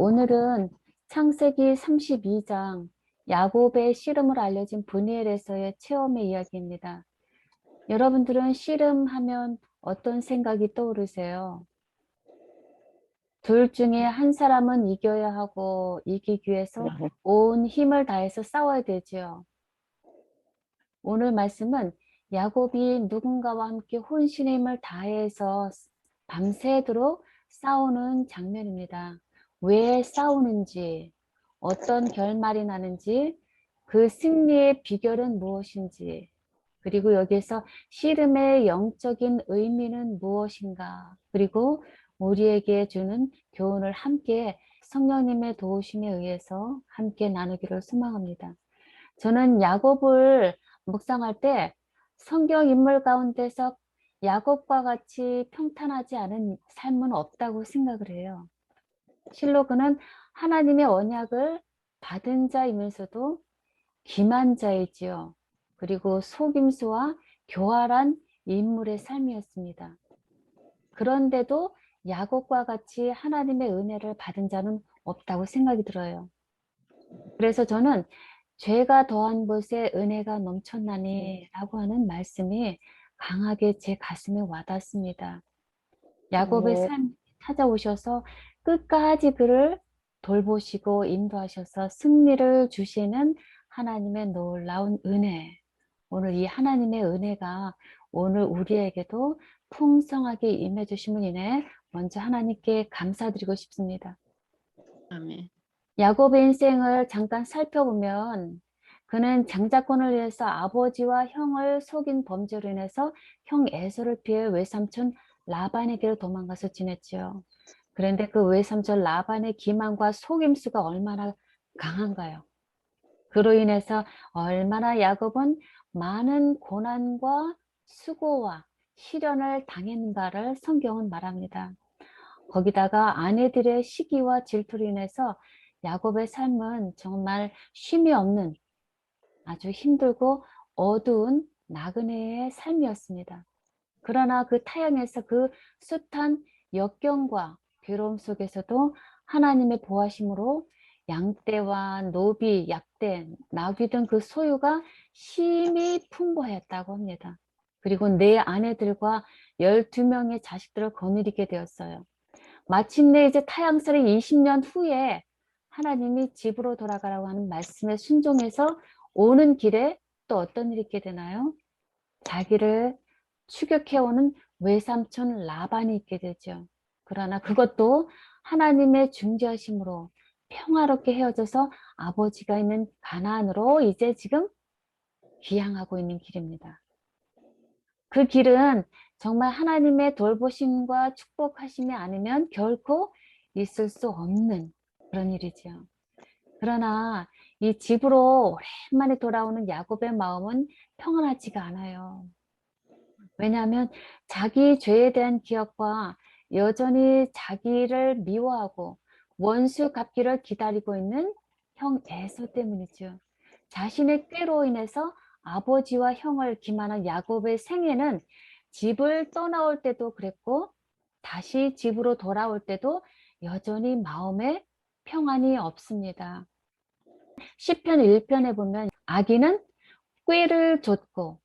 오늘은 창세기 32장 야곱의 씨름을 알려진 브니엘에서의 체험의 이야기입니다. 여러분들은 씨름하면 어떤 생각이 떠오르세요? 둘 중에 한 사람은 이겨야 하고 이기기 위해서 온 힘을 다해서 싸워야 되지요. 오늘 말씀은 야곱이 누군가와 함께 혼신의 힘을 다해서 밤새도록 싸우는 장면입니다. 왜 싸우는지, 어떤 결말이 나는지, 그 승리의 비결은 무엇인지, 그리고 여기에서 씨름의 영적인 의미는 무엇인가, 그리고 우리에게 주는 교훈을 함께 성령님의 도우심에 의해서 함께 나누기를 소망합니다. 저는 야곱을 묵상할 때 성경 인물 가운데서 야곱과 같이 평탄하지 않은 삶은 없다고 생각을 해요. 실로 그는 하나님의 언약을 받은 자이면서도 기만 자이지요. 그리고 속임수와 교활한 인물의 삶이었습니다. 그런데도 야곱과 같이 하나님의 은혜를 받은 자는 없다고 생각이 들어요. 그래서 저는 죄가 더한 곳에 은혜가 넘쳤나니 라고 하는 말씀이 강하게 제 가슴에 와닿습니다. 야곱의 삶이 찾아오셔서 끝까지 그를 돌보시고 인도하셔서 승리를 주시는 하나님의 놀라운 은혜. 오늘 이 하나님의 은혜가 오늘 우리에게도 풍성하게 임해 주심을 인해 먼저 하나님께 감사드리고 싶습니다. 아멘. 야곱의 인생을 잠깐 살펴보면 그는 장자권을 위해서 아버지와 형을 속인 범죄로 인해서 형 에서를 피해 외삼촌 라반에게로 도망가서 지냈지요. 그런데 그 외삼촌 라반의 기만과 속임수가 얼마나 강한가요? 그로 인해서 얼마나 야곱은 많은 고난과 수고와 시련을 당했는가를 성경은 말합니다. 거기다가 아내들의 시기와 질투로 인해서 야곱의 삶은 정말 쉼이 없는 아주 힘들고 어두운 나그네의 삶이었습니다. 그러나 그 타향에서 그 숱한 역경과 괴로움 속에서도 하나님의 보호하심으로 양떼와 노비, 약대, 나귀 등 그 소유가 심히 풍부하였다고 합니다. 그리고 네 아내들과 12명의 자식들을 거느리게 되었어요. 마침내 이제 타향살이 20년 후에 하나님이 집으로 돌아가라고 하는 말씀에 순종해서 오는 길에 또 어떤 일이 있게 되나요? 자기를 추격해오는 외삼촌 라반이 있게 되죠. 그러나 그것도 하나님의 중재하심으로 평화롭게 헤어져서 아버지가 있는 가나안으로 이제 지금 귀향하고 있는 길입니다. 그 길은 정말 하나님의 돌보심과 축복하심이 아니면 결코 있을 수 없는 그런 일이지요. 그러나 이 집으로 오랜만에 돌아오는 야곱의 마음은 평안하지가 않아요. 왜냐하면 자기 죄에 대한 기억과 여전히 자기를 미워하고 원수 갚기를 기다리고 있는 형 에서 때문이죠. 자신의 꾀로 인해서 아버지와 형을 기만한 야곱의 생애는 집을 떠나올 때도 그랬고 다시 집으로 돌아올 때도 여전히 마음에 평안이 없습니다. 시편 1편에 보면 아기는 꾀를 좇고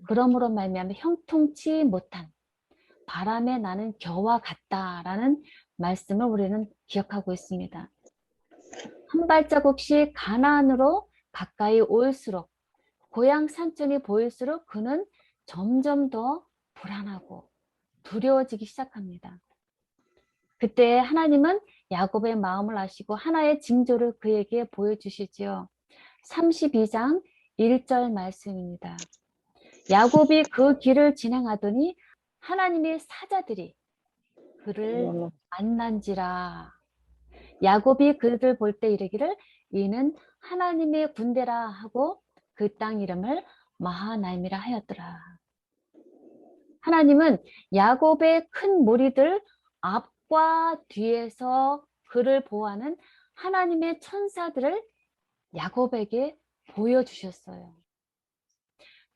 그러므로 말미암아 형통치 못한 바람에 나는 겨와 같다라는 말씀을 우리는 기억하고 있습니다. 한 발자국씩 가나안으로 가까이 올수록 고향 산천이 보일수록 그는 점점 더 불안하고 두려워지기 시작합니다. 그때 하나님은 야곱의 마음을 아시고 하나의 징조를 그에게 보여주시지요. 32장 1절 말씀입니다. 야곱이 그 길을 진행하더니 하나님의 사자들이 그를 만난지라. 야곱이 그를 볼 때 이르기를 이는 하나님의 군대라 하고 그 땅 이름을 마하나임이라 하였더라. 하나님은 야곱의 큰 무리들 앞과 뒤에서 그를 보호하는 하나님의 천사들을 야곱에게 보여주셨어요.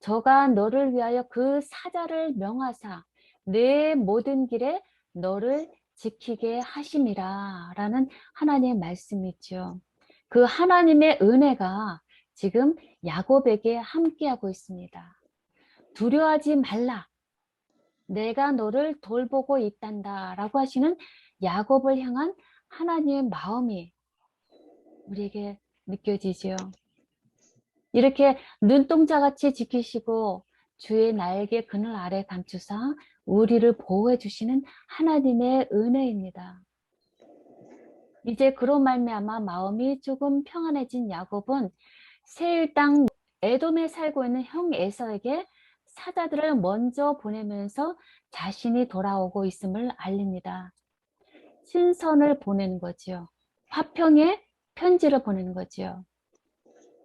저가 너를 위하여 그 사자를 명하사 내 모든 길에 너를 지키게 하심이라 라는 하나님의 말씀이죠. 그 하나님의 은혜가 지금 야곱에게 함께하고 있습니다. 두려워하지 말라. 내가 너를 돌보고 있단다 라고 하시는 야곱을 향한 하나님의 마음이 우리에게 느껴지지요. 이렇게 눈동자같이 지키시고 주의 날개 그늘 아래 감추사 우리를 보호해 주시는 하나님의 은혜입니다. 이제 그로 말미암아 마음이 조금 평안해진 야곱은 세일 땅 에돔에 살고 있는 형 에서에게 사자들을 먼저 보내면서 자신이 돌아오고 있음을 알립니다. 신선을 보내는 거지요. 화평의 편지를 보내는 거지요.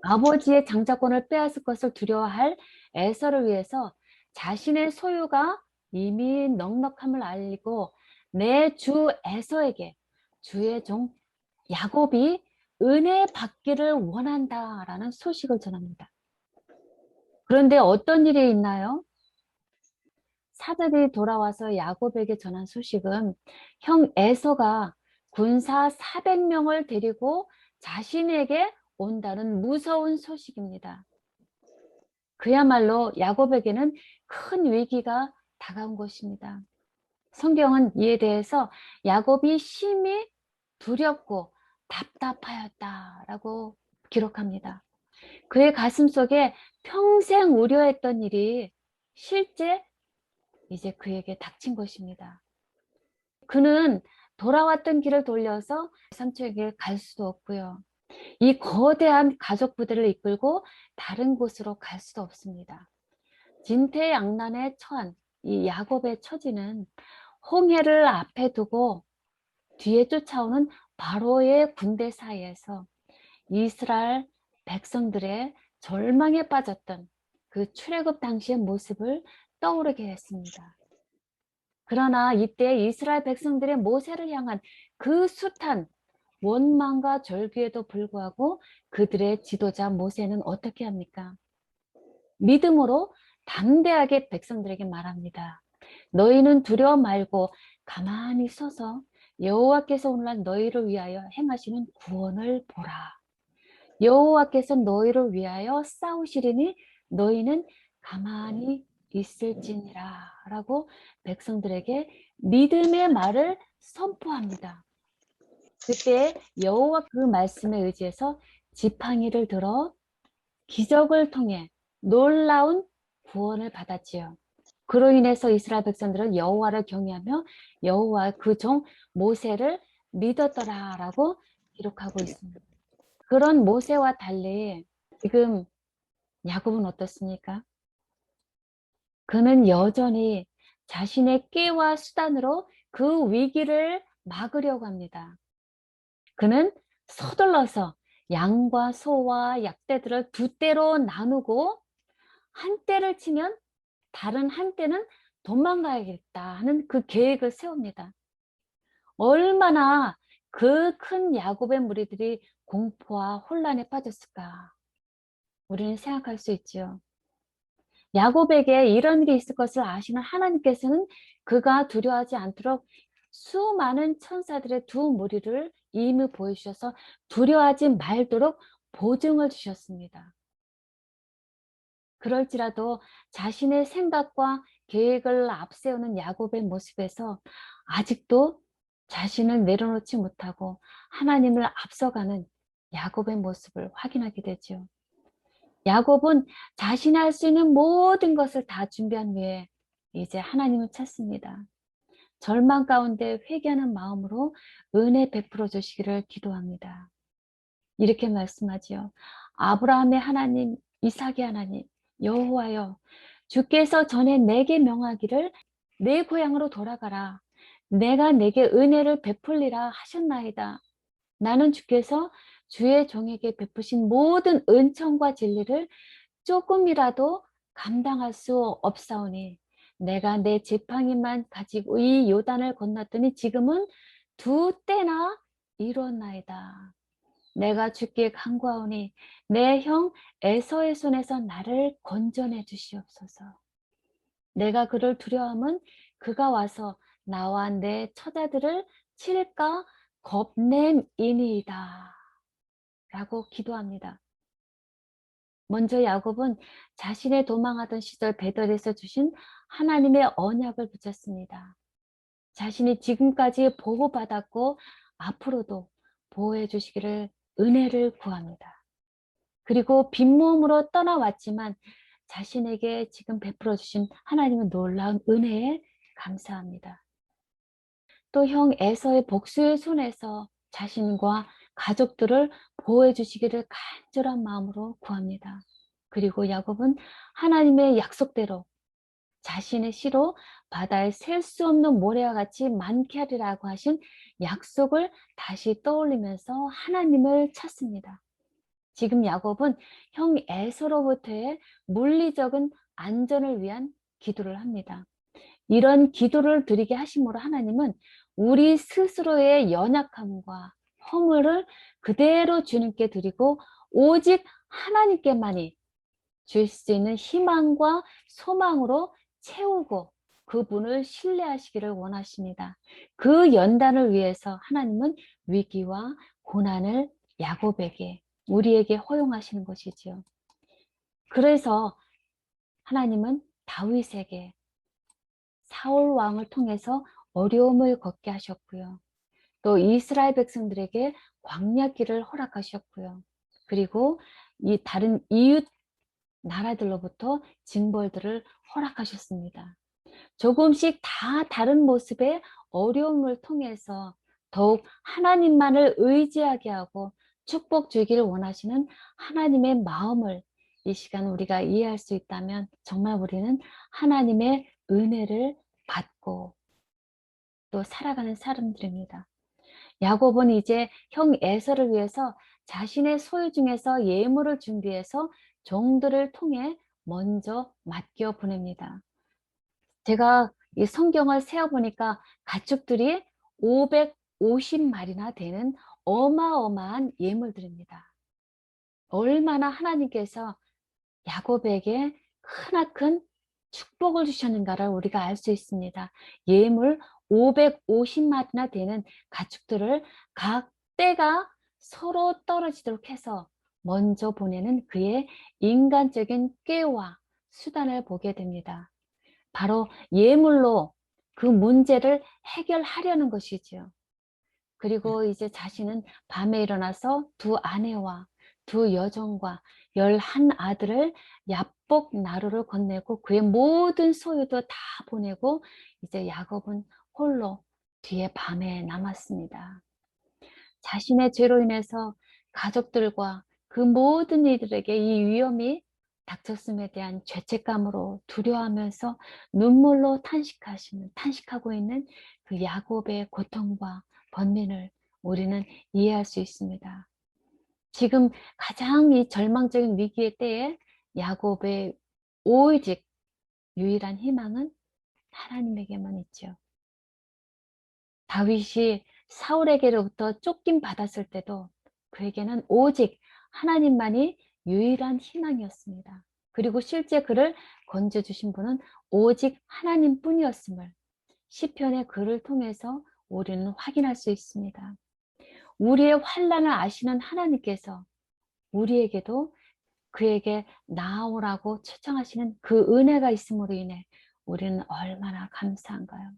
아버지의 장자권을 빼앗을 것을 두려워할 에서를 위해서 자신의 소유가 이미 넉넉함을 알리고 내 주 에서에게 주의 종 야곱이 은혜 받기를 원한다라는 소식을 전합니다. 그런데 어떤 일이 있나요? 사자들이 돌아와서 야곱에게 전한 소식은 형 에서가 군사 400명을 데리고 자신에게 온다는 무서운 소식입니다. 그야말로 야곱에게는 큰 위기가 다가온 것입니다. 성경은 이에 대해서 야곱이 심히 두렵고 답답하였다라고 기록합니다. 그의 가슴 속에 평생 우려했던 일이 실제 이제 그에게 닥친 것입니다. 그는 돌아왔던 길을 돌려서 삼촌에게 갈 수도 없고요. 이 거대한 가족 부대를 이끌고 다른 곳으로 갈 수도 없습니다. 진퇴양난에 처한 이 야곱의 처지는 홍해를 앞에 두고 뒤에 쫓아오는 바로의 군대 사이에서 이스라엘 백성들의 절망에 빠졌던 그 출애굽 당시의 모습을 떠오르게 했습니다. 그러나 이때 이스라엘 백성들의 모세를 향한 그 숱한 원망과 절규에도 불구하고 그들의 지도자 모세는 어떻게 합니까? 믿음으로 담대하게 백성들에게 말합니다. 너희는 두려워 말고 가만히 서서 여호와께서 오늘날 너희를 위하여 행하시는 구원을 보라. 여호와께서 너희를 위하여 싸우시리니 너희는 가만히 있을지니라 라고 백성들에게 믿음의 말을 선포합니다. 그때 여호와 그 말씀에 의지해서 지팡이를 들어 기적을 통해 놀라운 구원을 받았지요. 그로 인해서 이스라엘 백성들은 여호와를 경외하며 여호와 그 종 모세를 믿었더라라고 기록하고 있습니다. 그런 모세와 달리 지금 야곱은 어떻습니까? 그는 여전히 자신의 꾀와 수단으로 그 위기를 막으려고 합니다. 그는 서둘러서 양과 소와 약대들을 두 떼로 나누고 한 떼를 치면 다른 한 떼는 도망가야겠다 하는 그 계획을 세웁니다. 얼마나 그 큰 야곱의 무리들이 공포와 혼란에 빠졌을까 우리는 생각할 수 있지요. 야곱에게 이런 일이 있을 것을 아시는 하나님께서는 그가 두려워하지 않도록 수많은 천사들의 두 무리를 이미 보여주셔서 두려워하지 말도록 보증을 주셨습니다. 그럴지라도 자신의 생각과 계획을 앞세우는 야곱의 모습에서 아직도 자신을 내려놓지 못하고 하나님을 앞서가는 야곱의 모습을 확인하게 되죠. 야곱은 자신이 할 수 있는 모든 것을 다 준비한 후에 이제 하나님을 찾습니다. 절망 가운데 회개하는 마음으로 은혜 베풀어 주시기를 기도합니다. 이렇게 말씀하지요. 아브라함의 하나님, 이삭의 하나님, 여호와여, 주께서 전에 내게 명하기를 내 고향으로 돌아가라. 내가 내게 은혜를 베풀리라 하셨나이다. 나는 주께서 주의 종에게 베푸신 모든 은총과 진리를 조금이라도 감당할 수 없사오니 내가 내 지팡이만 가지고 이 요단을 건넜더니 지금은 두 때나 이루었나이다. 내가 주께 간구하오니 내 형 에서의 손에서 나를 건져내 주시옵소서. 내가 그를 두려워함은 그가 와서 나와 내 처자들을 칠까 겁냄이니이다 라고 기도합니다. 먼저 야곱은 자신의 도망하던 시절 베델에서 주신 하나님의 언약을 붙였습니다. 자신이 지금까지 보호받았고 앞으로도 보호해 주시기를 은혜를 구합니다. 그리고 빈몸으로 떠나왔지만 자신에게 지금 베풀어 주신 하나님의 놀라운 은혜에 감사합니다. 또 형 에서의 복수의 손에서 자신과 가족들을 보호해 주시기를 간절한 마음으로 구합니다. 그리고 야곱은 하나님의 약속대로 자신의 씨로 바다에 셀 수 없는 모래와 같이 많게 하리라고 하신 약속을 다시 떠올리면서 하나님을 찾습니다. 지금 야곱은 형 에서로부터의 물리적인 안전을 위한 기도를 합니다. 이런 기도를 드리게 하심으로 하나님은 우리 스스로의 연약함과 허물을 그대로 주님께 드리고 오직 하나님께만이 줄 수 있는 희망과 소망으로 채우고 그분을 신뢰하시기를 원하십니다. 그 연단을 위해서 하나님은 위기와 고난을 야곱에게, 우리에게 허용하시는 것이지요. 그래서 하나님은 다윗에게 사울 왕을 통해서 어려움을 겪게 하셨고요. 또 이스라엘 백성들에게 광야길을 허락하셨고요. 그리고 이 다른 이웃 나라들로부터 징벌들을 허락하셨습니다. 조금씩 다 다른 모습의 어려움을 통해서 더욱 하나님만을 의지하게 하고 축복 주기를 원하시는 하나님의 마음을 이 시간 우리가 이해할 수 있다면 정말 우리는 하나님의 은혜를 받고 또 살아가는 사람들입니다. 야곱은 이제 형 에서를 위해서 자신의 소유 중에서 예물을 준비해서 종들을 통해 먼저 맡겨 보냅니다. 제가 이 성경을 세어보니까 가축들이 550마리나 되는 어마어마한 예물들입니다. 얼마나 하나님께서 야곱에게 크나큰 축복을 주셨는가를 우리가 알 수 있습니다. 예물 550마리나 되는 가축들을 각 떼가 서로 떨어지도록 해서 먼저 보내는 그의 인간적인 꾀와 수단을 보게 됩니다. 바로 예물로 그 문제를 해결하려는 것이지요. 그리고 이제 자신은 밤에 일어나서 두 아내와 두 여종과 11아들을 야복 나루를 건네고 그의 모든 소유도 다 보내고 이제 야곱은 홀로 뒤에 밤에 남았습니다. 자신의 죄로 인해서 가족들과 그 모든 이들에게 이 위험이 닥쳤음에 대한 죄책감으로 두려워하면서 눈물로 탄식하고 있는 그 야곱의 고통과 번민을 우리는 이해할 수 있습니다. 지금 가장 이 절망적인 위기의 때에 야곱의 오직 유일한 희망은 하나님에게만 있죠. 다윗이 사울에게로부터 쫓김 받았을 때도 그에게는 오직 하나님만이 유일한 희망이었습니다. 그리고 실제 그를 건져주신 분은 오직 하나님뿐이었음을 시편의 글을 통해서 우리는 확인할 수 있습니다. 우리의 환난을 아시는 하나님께서 우리에게도 그에게 나아오라고 초청하시는 그 은혜가 있음으로 인해 우리는 얼마나 감사한가요?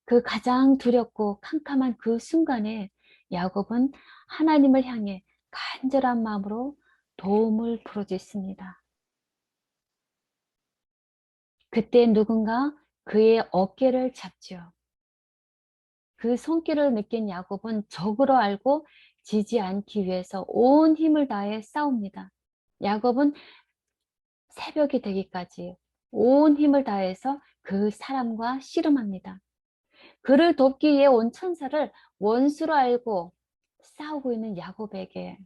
그 가장 두렵고 캄캄한 그 순간에 야곱은 하나님을 향해 간절한 마음으로 도움을 부르짖습니다. 그때 누군가 그의 어깨를 잡지요. 그 손길을 느낀 야곱은 적으로 알고 지지 않기 위해서 온 힘을 다해 싸웁니다. 야곱은 새벽이 되기까지 온 힘을 다해서 그 사람과 씨름합니다. 그를 돕기 위해 온 천사를 원수로 알고 싸우고 있는 야곱에게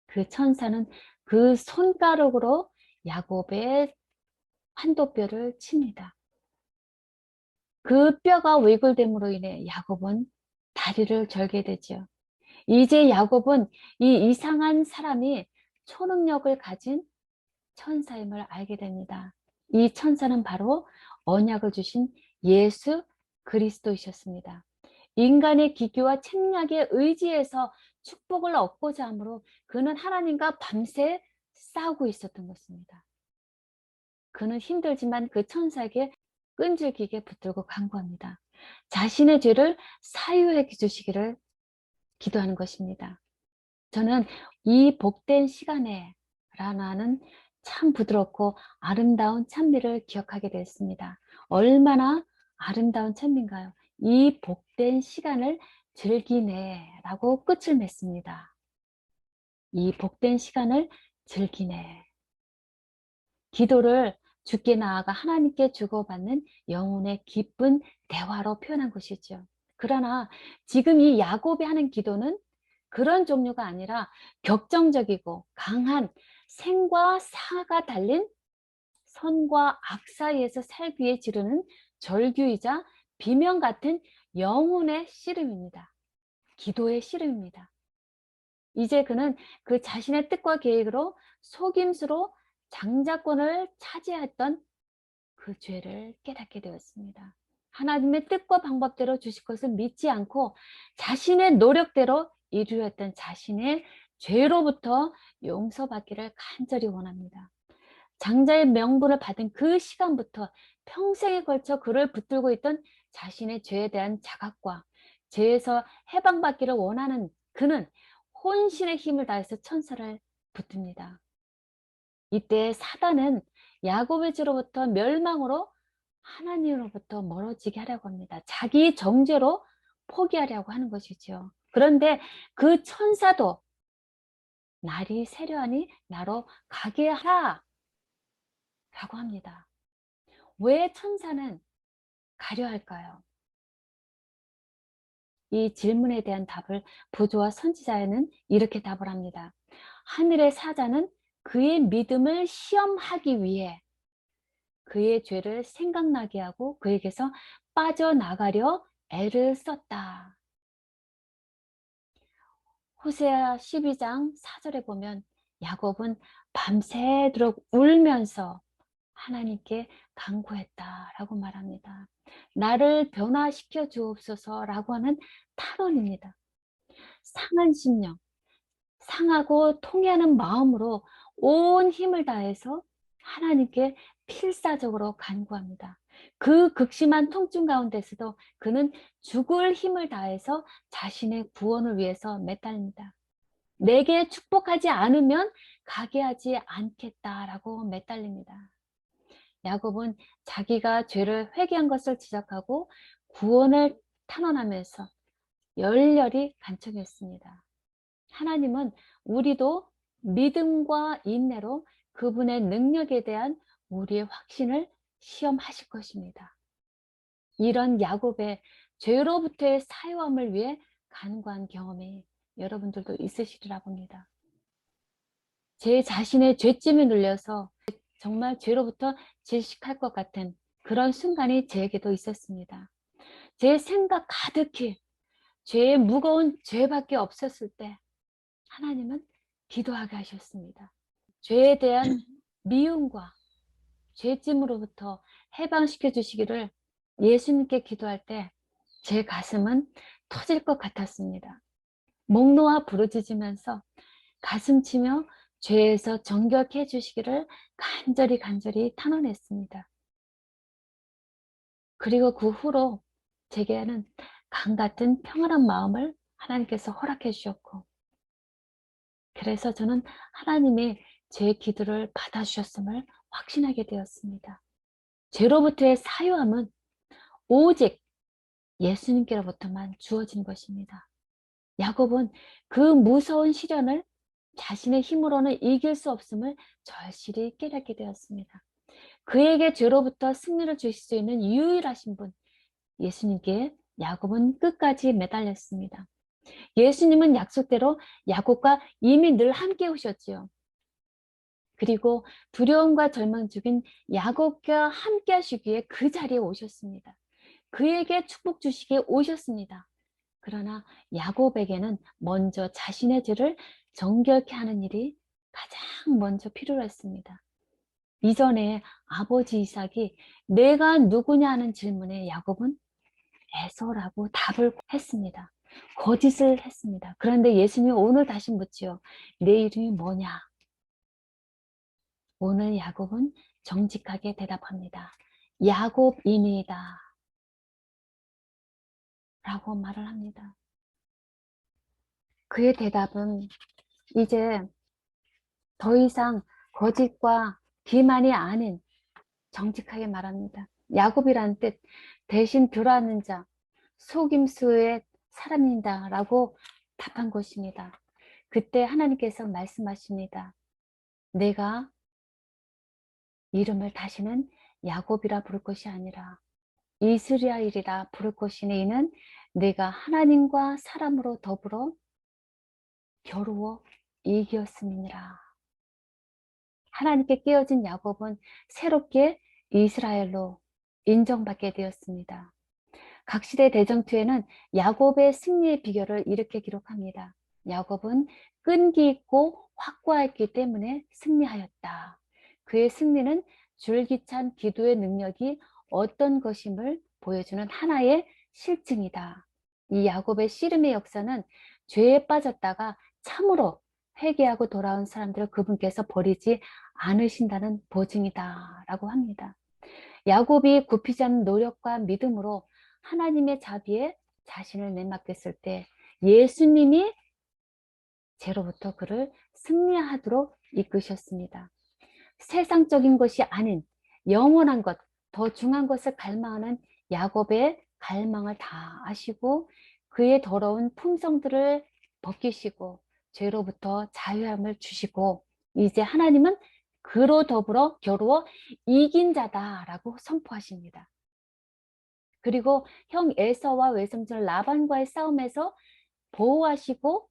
그 천사는 그 손가락으로 야곱의 환도뼈를 칩니다. 그 뼈가 왜굴됨으로 인해 야곱은 다리를 절게 되죠. 이제 야곱은 이 이상한 사람이 초능력을 가진 천사임을 알게 됩니다. 이 천사는 바로 언약을 주신 예수 그리스도이셨습니다. 인간의 기교와 책략에 의지해서 축복을 얻고자 하므로 그는 하나님과 밤새 싸우고 있었던 것입니다. 그는 힘들지만 그 천사에게 끈질기게 붙들고 간구합니다. 자신의 죄를 사유해 주시기를 기도하는 것입니다. 저는 이 복된 시간에 라는 참 부드럽고 아름다운 찬미를 기억하게 됐습니다. 얼마나 아름다운 찬미인가요? 이 복된 시간을 즐기네 라고 끝을 맺습니다. 이 복된 시간을 즐기네. 기도를 주께 나아가 하나님께 주고받는 영혼의 기쁜 대화로 표현한 것이죠. 그러나 지금 이 야곱이 하는 기도는 그런 종류가 아니라 격정적이고 강한 생과 사가 달린 선과 악 사이에서 살기 위해 지르는 절규이자 비명 같은 영혼의 씨름입니다. 기도의 씨름입니다. 이제 그는 그 자신의 뜻과 계획으로 속임수로 장자권을 차지했던 그 죄를 깨닫게 되었습니다. 하나님의 뜻과 방법대로 주실 것을 믿지 않고 자신의 노력대로 이루었던 자신의 죄로부터 용서받기를 간절히 원합니다. 장자의 명분을 받은 그 시간부터 평생에 걸쳐 그를 붙들고 있던 자신의 죄에 대한 자각과 죄에서 해방받기를 원하는 그는 혼신의 힘을 다해서 천사를 붙듭니다. 이때 사단은 야곱의 죄로부터 멸망으로 하나님으로부터 멀어지게 하려고 합니다. 자기 정죄로 포기하려고 하는 것이죠. 그런데 그 천사도 날이 세려하니 나로 가게 하라 라고 합니다. 왜 천사는 가려 할까요? 이 질문에 대한 답을 보조와 선지자에는 이렇게 답을 합니다. 하늘의 사자는 그의 믿음을 시험하기 위해 그의 죄를 생각나게 하고 그에게서 빠져나가려 애를 썼다. 호세아 12장 4절에 보면 야곱은 밤새도록 울면서 하나님께 간구했다라고 말합니다. 나를 변화시켜 주옵소서라고 하는 탄원입니다. 상한 심령, 상하고 통해하는 마음으로 온 힘을 다해서 하나님께 필사적으로 간구합니다. 그 극심한 통증 가운데서도 그는 죽을 힘을 다해서 자신의 구원을 위해서 매달립니다. 내게 축복하지 않으면 가게 하지 않겠다라고 매달립니다. 야곱은 자기가 죄를 회개한 것을 지적하고 구원을 탄원하면서 열렬히 간청했습니다. 하나님은 우리도 믿음과 인내로 그분의 능력에 대한 우리의 확신을 시험하실 것입니다. 이런 야곱의 죄로부터의 사유함을 위해 간구한 경험이 여러분들도 있으시리라 봅니다. 제 자신의 죄짐에 눌려서 정말 죄로부터 질식할 것 같은 그런 순간이 제게도 있었습니다. 제 생각 가득히 죄의 무거운 죄밖에 없었을 때 하나님은 기도하게 하셨습니다. 죄에 대한 미움과 죄짐으로부터 해방시켜 주시기를 예수님께 기도할 때 제 가슴은 터질 것 같았습니다. 목 놓아 부르짖으면서 가슴 치며 죄에서 정결케 해주시기를 간절히 탄원했습니다. 그리고 그 후로 제게는 강같은 평안한 마음을 하나님께서 허락해 주셨고, 그래서 저는 하나님이 제 기도를 받아주셨음을 확신하게 되었습니다. 죄로부터의 사유함은 오직 예수님께로부터만 주어진 것입니다. 야곱은 그 무서운 시련을 자신의 힘으로는 이길 수 없음을 절실히 깨닫게 되었습니다. 그에게 죄로부터 승리를 주실 수 있는 유일하신 분, 예수님께 야곱은 끝까지 매달렸습니다. 예수님은 약속대로 야곱과 이미 늘 함께 오셨지요. 그리고 두려움과 절망 중인 야곱과 함께 하시기에 그 자리에 오셨습니다. 그에게 축복 주시기에 오셨습니다. 그러나 야곱에게는 먼저 자신의 죄를 정결케 하는 일이 가장 먼저 필요했습니다. 이전에 아버지 이삭이 내가 누구냐 하는 질문에 야곱은 에서라고 답을 했습니다. 거짓을 했습니다. 그런데 예수님이 오늘 다시 묻지요. 내 이름이 뭐냐? 오늘 야곱은 정직하게 대답합니다. 야곱이니이다 라고 말을 합니다. 그의 대답은 이제 더 이상 거짓과 기만이 아닌 정직하게 말합니다. 야곱이라는 뜻, 대신 뷰라는 자, 속임수의 사람이다 라고 답한 것입니다. 그때 하나님께서 말씀하십니다. 내가 이름을 다시는 야곱이라 부를 것이 아니라 이스라엘이라 부를 것이니 이는 내가 하나님과 사람으로 더불어 겨루어 이겼음이니라. 하나님께 깨어진 야곱은 새롭게 이스라엘로 인정받게 되었습니다. 각시대 대정투에는 야곱의 승리의 비결을 이렇게 기록합니다. 야곱은 끈기 있고 확고했기 때문에 승리하였다. 그의 승리는 줄기찬 기도의 능력이 어떤 것임을 보여주는 하나의 실증이다. 이 야곱의 씨름의 역사는 죄에 빠졌다가 참으로 회개하고 돌아온 사람들을 그분께서 버리지 않으신다는 보증이다 라고 합니다. 야곱이 굽히지 않는 노력과 믿음으로 하나님의 자비에 자신을 내맡겼을 때 예수님이 죄로부터 그를 승리하도록 이끄셨습니다. 세상적인 것이 아닌 영원한 것, 더 중요한 것을 갈망하는 야곱의 갈망을 다 아시고 그의 더러운 품성들을 벗기시고 죄로부터 자유함을 주시고 이제 하나님은 그로 더불어 겨루어 이긴 자다라고 선포하십니다. 그리고 형 에서와 외손자 라반과의 싸움에서 보호하시고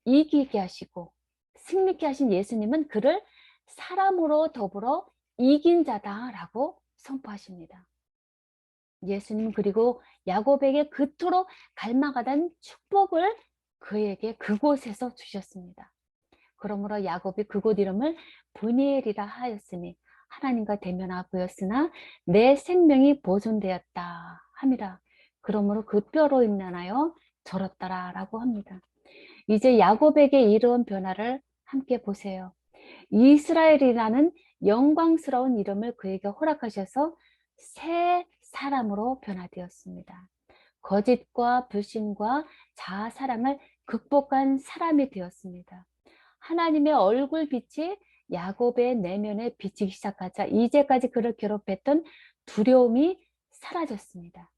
이기게 하시고 승리케 하신 예수님은 그를 사람으로 더불어 이긴 자다라고 선포하십니다. 예수님 그리고 야곱에게 그토록 갈망하던 축복을 그에게 그곳에서 주셨습니다. 그러므로 야곱이 그곳 이름을 브니엘이라 하였으니 하나님과 대면하고였으나 내 생명이 보존되었다 함이라. 그러므로 그 뼈로 인하여 절었더라 라고 합니다. 이제 야곱에게 이런 변화를 함께 보세요. 이스라엘이라는 영광스러운 이름을 그에게 허락하셔서 새 사람으로 변화되었습니다. 거짓과 불신과 자아 사랑을 극복한 사람이 되었습니다. 하나님의 얼굴 빛이 야곱의 내면에 비치기 시작하자 이제까지 그를 괴롭혔던 두려움이 사라졌습니다.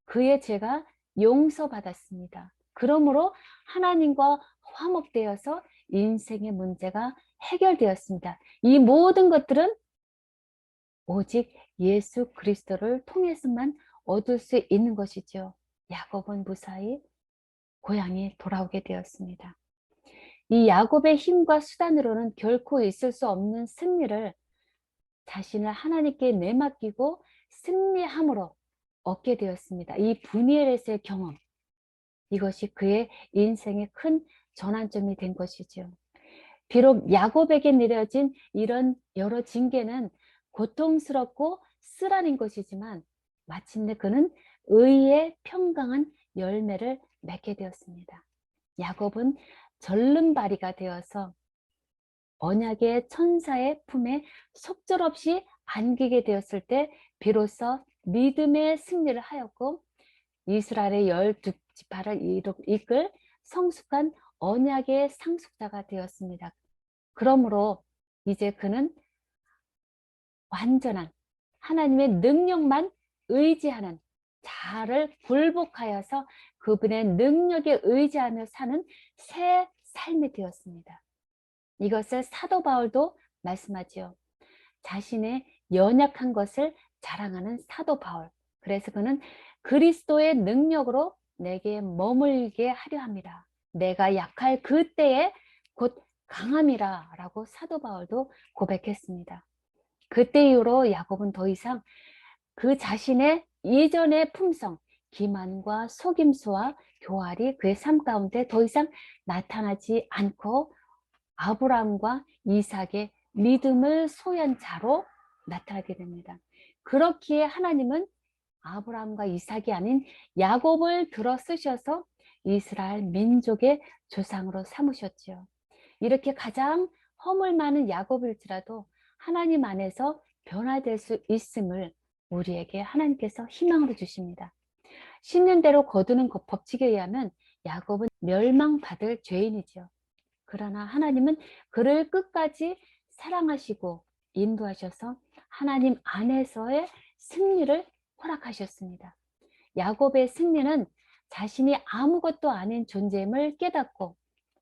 그의 죄가 용서받았습니다. 그러므로 하나님과 화목되어서 인생의 문제가 해결되었습니다. 이 모든 것들은 오직 예수 그리스도를 통해서만 얻을 수 있는 것이죠. 야곱은 무사히 고향에 돌아오게 되었습니다. 이 야곱의 힘과 수단으로는 결코 있을 수 없는 승리를 자신을 하나님께 내맡기고 승리함으로 얻게 되었습니다. 이 브니엘에서의 경험, 이것이 그의 인생의 큰 전환점이 된 것이죠. 비록 야곱에게 내려진 이런 여러 징계는 고통스럽고 쓰라린 것이지만 마침내 그는 의의 평강한 열매를 맺게 되었습니다. 야곱은 절름발이가 되어서 언약의 천사의 품에 속절없이 안기게 되었을 때 비로소 믿음의 승리를 하였고 이스라엘의 12지파를 이끌 성숙한 언약의 상속자가 되었습니다. 그러므로 이제 그는 완전한 하나님의 능력만 의지하는 자아를 굴복하여서 그분의 능력에 의지하며 사는 새 삶이 되었습니다. 이것을 사도 바울도 말씀하지요. 자신의 연약한 것을 자랑하는 사도 바울. 그래서 그는 그리스도의 능력으로 내게 머물게 하려 합니다. 내가 약할 그때에 곧 강함이라 라고 사도 바울도 고백했습니다. 그때 이후로 야곱은 더 이상 그 자신의 이전의 품성, 기만과 속임수와 교활이 그의 삶 가운데 더 이상 나타나지 않고 아브라함과 이삭의 믿음을 소유한 자로 나타나게 됩니다. 그렇기에 하나님은 아브라함과 이삭이 아닌 야곱을 들어 쓰셔서 이스라엘 민족의 조상으로 삼으셨지요. 이렇게 가장 허물 많은 야곱일지라도 하나님 안에서 변화될 수 있음을 우리에게 하나님께서 희망으로 주십니다. 씹는 대로 거두는 법칙에 의하면 야곱은 멸망받을 죄인이지요. 그러나 하나님은 그를 끝까지 사랑하시고 인도하셔서 하나님 안에서의 승리를 허락하셨습니다. 야곱의 승리는 자신이 아무것도 아닌 존재임을 깨닫고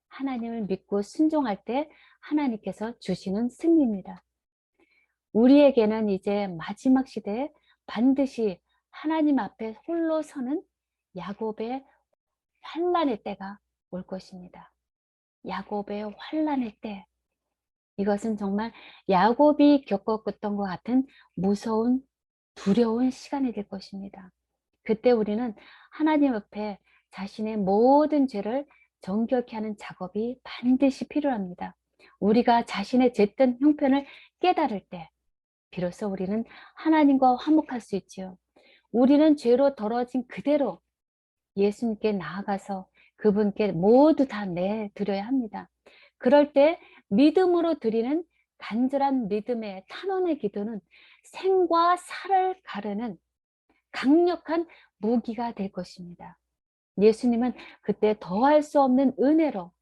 하나님을 믿고 순종할 때 하나님께서 주시는 승리입니다. 우리에게는 이제 마지막 시대에 반드시 하나님 앞에 홀로 서는 야곱의 환란의 때가 올 것입니다. 야곱의 환란의 때, 이것은 정말 야곱이 겪었던 것 같은 무서운 두려운 시간이 될 것입니다. 그때 우리는 하나님 앞에 자신의 모든 죄를 정결케 하는 작업이 반드시 필요합니다. 우리가 자신의 죄된 형편을 깨달을 때 비로소 우리는 하나님과 화목할 수 있지요. 우리는 죄로 더러워진 그대로 예수님께 나아가서 그분께 모두 다 내드려야 합니다. 그럴 때 믿음으로 드리는 간절한 믿음의 탄원의 기도는 생과 사를 가르는 강력한 무기가 될 것입니다. 예수님은 그때 더할 수 없는 은혜로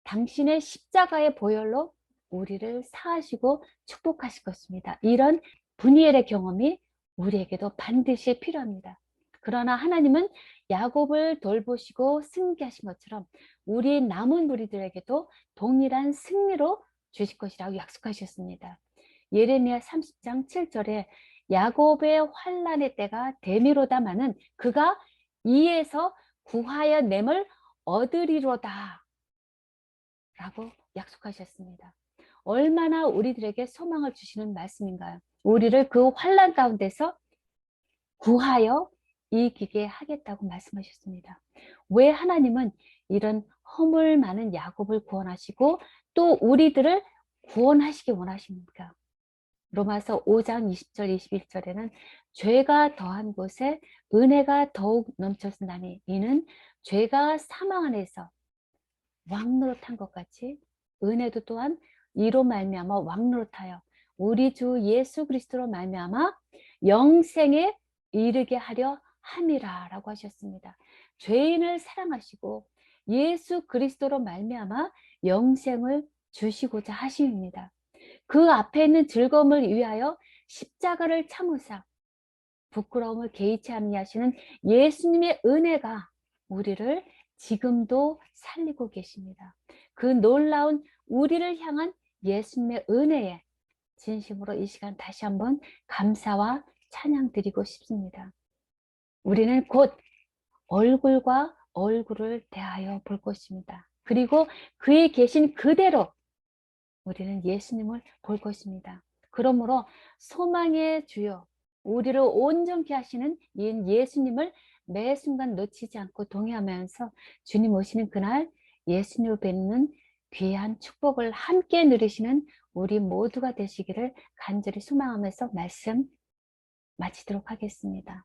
당신의 십자가의 보혈로 우리를 사하시고 축복하실 것입니다. 이런 분이엘의 경험이 우리에게도 반드시 필요합니다. 그러나 하나님은 야곱을 돌보시고 승리하신 것처럼 우리 남은 무리들에게도 동일한 승리로 주실 것이라고 약속하셨습니다. 예레미야 30장 7절에 야곱의 환난의 때가 되미로다마는 그가 이에서 구하여 냄을 얻으리로다 라고 약속하셨습니다. 얼마나 우리들에게 소망을 주시는 말씀인가요? 우리를 그 환난 가운데서 구하여 이기게 하겠다고 말씀하셨습니다. 왜 하나님은 이런 허물 많은 야곱을 구원하시고 또 우리들을 구원하시기 원하십니까? 로마서 5장 20절 21절에는 죄가 더한 곳에 은혜가 더욱 넘쳤으나니 이는 죄가 사망 안에서 왕노릇한 것 같이 은혜도 또한 이로 말미암아 왕노릇하여 우리 주 예수 그리스도로 말미암아 영생에 이르게 하려 함이라 라고 하셨습니다. 죄인을 사랑하시고 예수 그리스도로 말미암아 영생을 주시고자 하십니다. 그 앞에 있는 즐거움을 위하여 십자가를 참으사 부끄러움을 개의치 아니하시는 예수님의 은혜가 우리를 지금도 살리고 계십니다. 그 놀라운 우리를 향한 예수님의 은혜에 진심으로 이 시간 다시 한번 감사와 찬양 드리고 싶습니다. 우리는 곧 얼굴과 얼굴을 대하여 볼 것입니다. 그리고 그에 계신 그대로 우리는 예수님을 볼 것입니다. 그러므로 소망의 주여 우리를 온전케 하시는 예수님을 매 순간 놓치지 않고 동의하면서 주님 오시는 그날 예수님을 뵙는 귀한 축복을 함께 누리시는 우리 모두가 되시기를 간절히 소망하면서 말씀 마치도록 하겠습니다.